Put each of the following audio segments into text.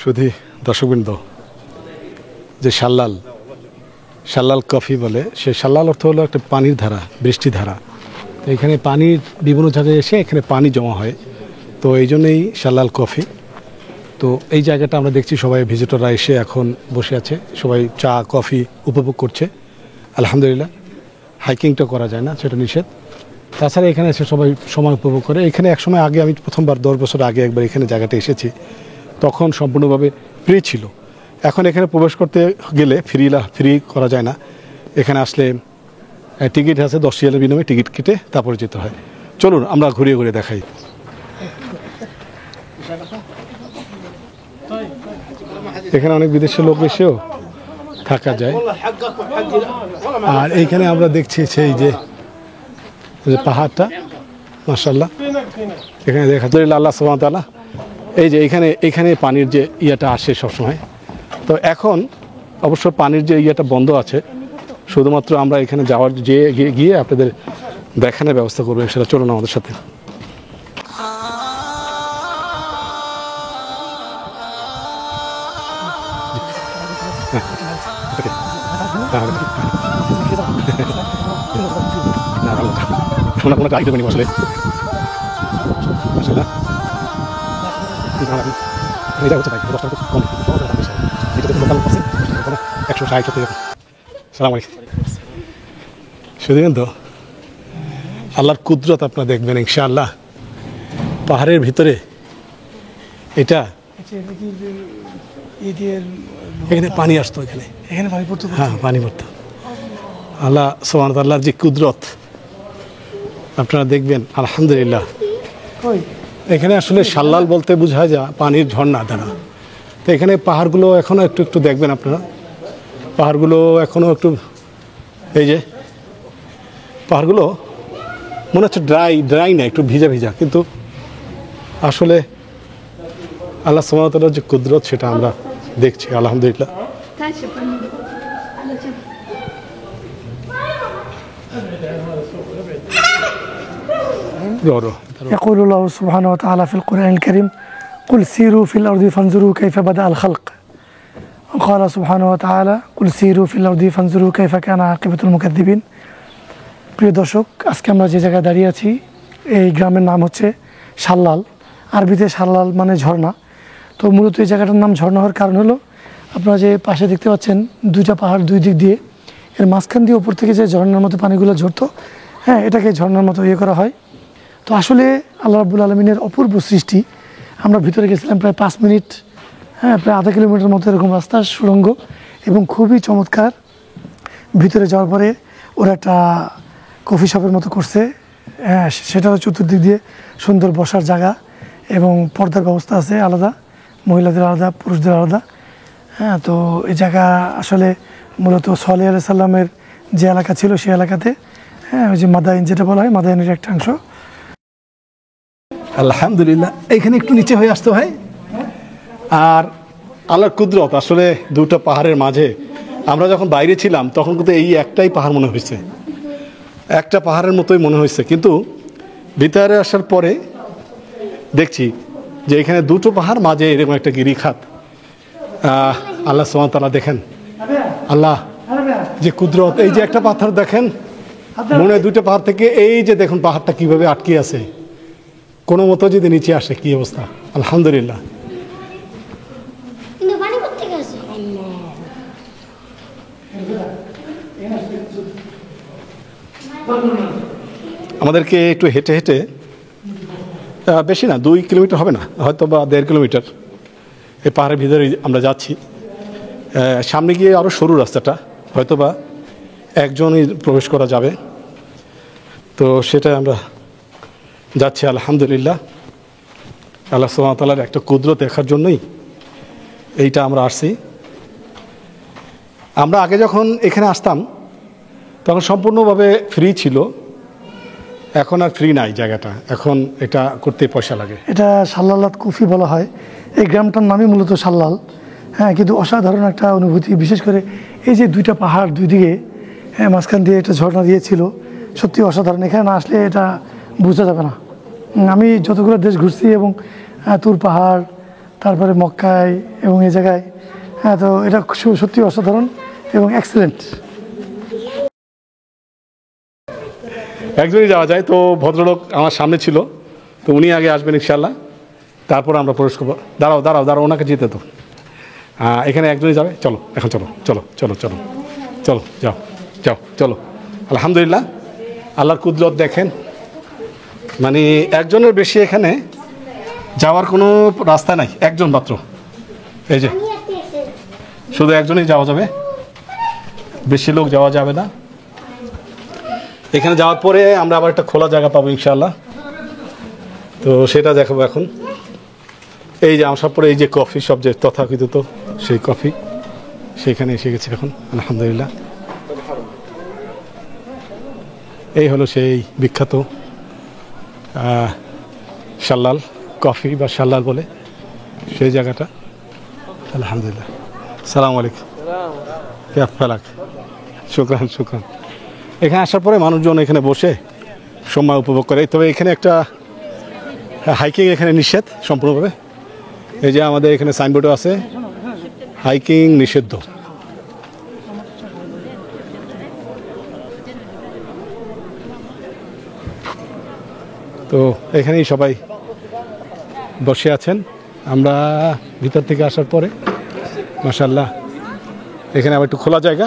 শুধু দর্শকবৃন্দ, যে শাল্লাল শাল্লাল কফি বলে, সে শাল্লাল অর্থ হলো একটা পানির ধারা, বৃষ্টি ধারা। তো এখানে পানির বিভিন্ন জায়গায় এসে এখানে পানি জমা হয়, তো এই জন্যই শাল্লাল কফি। তো এই জায়গাটা আমরা দেখছি সবাই ভিজিটররা এসে এখন বসে আছে, সবাই চা কফি উপভোগ করছে। আলহামদুলিল্লাহ। হাইকিংটা করা যায় না, সেটা নিষেধ। তাছাড়া এখানে এসে সবাই সময় উপভোগ করে। এখানে একসময় আগে, আমি প্রথমবার 10 বছর আগে একবার এখানে জায়গাটা এসেছি, তখন সম্পূর্ণভাবে ফ্রি ছিল। এখন এখানে প্রবেশ করতে গেলে ফ্রি করা যায় না। এখানে আসলে টিকিট আছে, 10 রিয়ালের বিনিময়ে টিকিট কেটে তারপরে যেতে হয়। চলুন আমরা ঘুরিয়ে ঘুরিয়ে দেখাই। এখানে অনেক বিদেশের লোক এসেও থাকা যায়। আর এইখানে আমরা দেখছি সেই যে পাহাড়টা, মাশাআল্লাহ, এখানে দেখা যায় আল্লাহ সুবহানাহু ওয়া তাআলা। এই যে এখানে পানির যে ইয়েটা আসে সবসময়, তো এখন অবশ্য পানির যে ইয়েটা বন্ধ আছে, শুধুমাত্র আমরা এখানে যাওয়ার গিয়ে আপনাদের দেখানোর ব্যবস্থা করবো। সেটা চলুন আমাদের সাথে। আসলে 160 শুধু কিন্তু আল্লাহর কুদরত আপনারা দেখবেন ইনশাআল্লাহ। পাহাড়ের ভিতরে এটা এখানে পানি আসতো, এখানে পানি পড়তো, হ্যাঁ পানি পড়তো। আল্লাহ সুবহানাহু ওয়া তাআলার যে কুদরত আপনারা দেখবেন। আলহামদুলিল্লাহ। এখানে আসলে শাল্লাল বলতে বোঝায় যা পানির ঝর্ণা দ্বারা। তো এখানে পাহাড়গুলো এখনও একটু দেখবেন আপনারা, পাহাড়গুলো এখনও একটু, এই যে পাহাড়গুলো মনে হচ্ছে ড্রাই না, একটু ভিজা ভিজা, কিন্তু আসলে আল্লাহ সুবহানাহু ওয়া তাআলার যে কুদরত সেটা আমরা দেখছি। আলহামদুলিল্লাহ। يقول الله سبحانه وتعالى في القرآن الكريم: قل سيروا في الأرض فانظروا كيف بدأ الخلق. وقال سبحانه وتعالى: قل سيروا في الأرض فانظروا كيف كان عاقبة المكذبين. প্রিয় দর্শক, আজকে আমরা যে জায়গায় দাঁড়িয়ে আছি, এই গ্রামের নাম হচ্ছে শাল্লাল। আরবিতে শাল্লাল মানে ঝর্ণা। তো মূলত এই জায়গাটার নাম ঝর্ণা হওয়ার কারণ হলো, আপনারা যে পাশে দেখতে পাচ্ছেন দুইটা পাহাড়, দুই দিক দিয়ে, এর মাঝখান দিয়ে উপর থেকে যে ঝর্ণার মতো পানিগুলো ঝরতো, হ্যাঁ, এটাকে ঝর্ণার মতো ইয়ে করা হয়। তো আসলে আল্লাহ রাব্বুল আলামিনের অপূর্ব সৃষ্টি। আমরা ভিতরে গেছিলাম প্রায় 5 মিনিট, হ্যাঁ, প্রায় আধা কিলোমিটার মতো এরকম রাস্তা, সুড়ঙ্গ, এবং খুবই চমৎকার। ভিতরে যাওয়ার পরে ওরা একটা কফি শপের মতো করছে, হ্যাঁ, সেটাও চতুর্দিক দিয়ে সুন্দর বসার জায়গা, এবং পর্দার ব্যবস্থা আছে আলাদা, মহিলাদের আলাদা, পুরুষদের আলাদা। হ্যাঁ, তো এই জায়গা আসলে মূলত সালেহ আলাইহিস সালামের যে এলাকা ছিল সেই এলাকাতে, হ্যাঁ, ওই যে মাদাইন যেটা বলা হয়, মাদাইনের একটা অংশ। আলহামদুলিল্লাহ। এখানে একটু নিচে হয়ে আসতে হয়। আর আল্লাহর কুদরত আসলে দুটো পাহাড়ের মাঝে, আমরা যখন বাইরে ছিলাম তখন কিন্তু এই একটাই পাহাড় মনে হয়েছে, একটা পাহাড়ের মতোই মনে হয়েছে, কিন্তু ভিতরে আসার পরে দেখছি যে এখানে দুটো পাহাড়, মাঝে এরকম একটা গিরিখাত। আল্লাহ সুবহানাহু ওয়া তাআলা দেখেন, আল্লাহ যে কুদরত। এই যে একটা পাথর দেখেন, মনে হয় দুটো পাহাড় থেকে, এই যে দেখুন পাহাড়টা কিভাবে আটকে আছে, কোনো মতো যদি নিচে আসে কি অবস্থা। আলহামদুলিল্লাহ। আমাদেরকে একটু হেঁটে হেঁটে, বেশি না, 2 কিলোমিটার হবে না, হয়তো বা 1.5 কিলোমিটার এই পাহাড়ের ভিতরে আমরা যাচ্ছি। সামনে গিয়ে আরও সরু রাস্তাটা, হয়তো বা একজনই প্রবেশ করা যাবে, তো সেটা আমরা যাচ্ছি। আলহামদুলিল্লাহ। আল্লাহ সুবহানাহু ওয়া তাআলার একটা কুদরত দেখার জন্যই এইটা আমরা আসছি। আমরা আগে যখন এখানে আসতাম তখন সম্পূর্ণভাবে ফ্রি ছিল, এখন আর ফ্রি নাই জায়গাটা, এখন এটা করতে পয়সা লাগে। এটা শাল্লালাত কুফি বলা হয়। এই গ্রামটার নামই মূলত শাল্লাল। হ্যাঁ, কিন্তু অসাধারণ একটা অনুভূতি, বিশেষ করে এই যে দুইটা পাহাড় দুই দিকে, হ্যাঁ, মাঝখান দিয়ে একটা ঝর্ণা দিয়েছিল, সত্যি অসাধারণ। এখানে না আসলে এটা বোঝা যাবে না। আমি যতগুলো দেশ ঘুরছি, এবং তুর পাহাড়, তারপরে মক্কায় এবং এই জায়গায়। হ্যাঁ, তো এটা সত্যি অসাধারণ এবং এক্সেলেন্ট। একজনই যাওয়া যায়, তো ভদ্রলোক আমার সামনে ছিল, তো উনি আগে আসবেন ইনশাল্লাহ, তারপর আমরা প্রবেশ করবো। দাঁড়াও দাঁড়াও দাঁড়াও, ওনাকে যেতে তো। এখানে একজনই যাবে, চলো এখন চলো চলো চলো চলো চলো, যাও যাও চলো। আলহামদুলিল্লাহ, আল্লাহর কুদরত দেখেন, মানে একজনের বেশি এখানে যাওয়ার কোনো রাস্তা নাই, একজন মাত্র। এই যে শুধু একজনই যাওয়া যাবে, বেশি লোক যাওয়া যাবে না। এখানে যাওয়ার পরে আমরা আবার একটা খোলা জায়গা পাবো ইনশাআল্লাহ, তো সেটা দেখাবো এখন। এই যে আসার পরে এই যে কফি শপ, যে তথাকথিত সেই কফি, সেখানে এসে গেছে এখন আলহামদুলিল্লাহ। এই হলো সেই বিখ্যাত শাল্লাল কফি বা শাল্লাল বলে সেই জায়গাটা আলহামদুলিল্লাহ। সালাম আলাইকুম, কে ফালাক, শুকরান শুকরান। এখানে আসার পরে মানুষজন এখানে বসে সময় উপভোগ করে। তবে এখানে একটা হাইকিং এখানে নিষেধ সম্পূর্ণভাবে। এই যে আমাদের এখানে সাইনবোর্ডও আছে, হাইকিং নিষিদ্ধ। তো এখানেই সবাই বসে আছেন। আমরা ভিতর থেকে আসার পরে মাশাআল্লাহ এখানে আবার একটু খোলা জায়গা,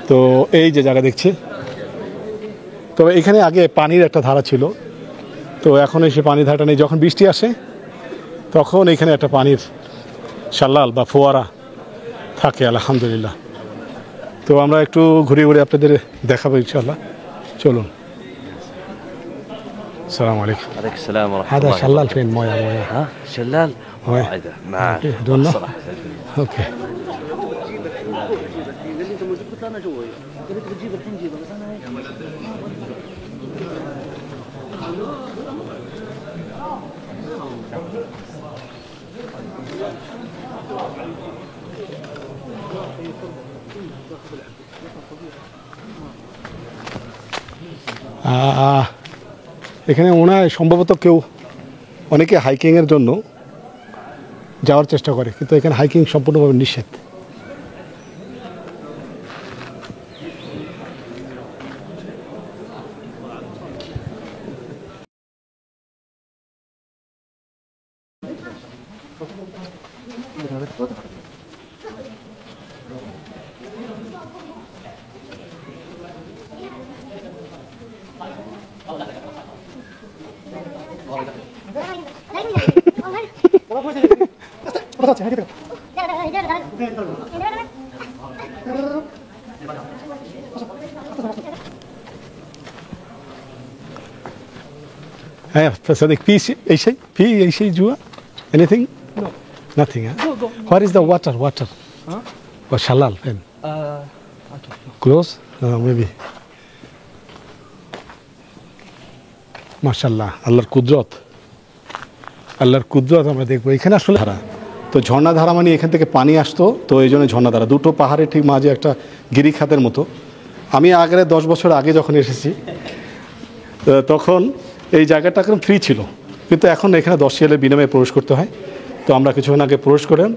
তো এই যে জায়গা দেখছি। তবে এখানে আগে পানির একটা ধারা ছিল, তো এখন এসে পানির ধারাটা নেই। যখন বৃষ্টি আসে তখন এখানে একটা পানির শাল্লাল বা ফোয়ারা থাকে আলহামদুলিল্লাহ। তো আমরা একটু ঘুরে ঘুরে আপনাদের দেখাবো ইনশাআল্লাহ, চলুন। السلام عليكم. عليك السلام ورحمة هذا الله شلال فين مويه مويه؟ ها شلال وين؟ هذا مع دونه؟ صراحة. اوكي. এখানে ওনার সম্ভবত কেউ অনেকে হাইকিংয়ের জন্য যাওয়ার চেষ্টা করে, কিন্তু এখানে হাইকিং সম্পূর্ণভাবে নিষেধ। صديق في شيء في أي شيء جوا anything No. nothing huh? Go. Where is the water Huh? or shalal فين Okay. close maybe মাশাআল্লাহ আল্লাহর কুদরত আমরা দেখবো এখানে আসলে ধারা। তো ঝর্ণা ধারা মানে এখান থেকে পানি আসতো, তো এই জন্য ঝর্ণা ধারা। দুটো পাহাড়ের ঠিক মাঝে একটা গিরিখাতের মতো। আমি আগে 10 বছর আগে যখন এসেছি তখন এই জায়গাটা একদম ফ্রি ছিল, কিন্তু এখন এখানে 10 রিয়ালের বিনিময়ে প্রবেশ করতে হয়। তো আমরা কিছুক্ষণ আগে প্রবেশ করলাম,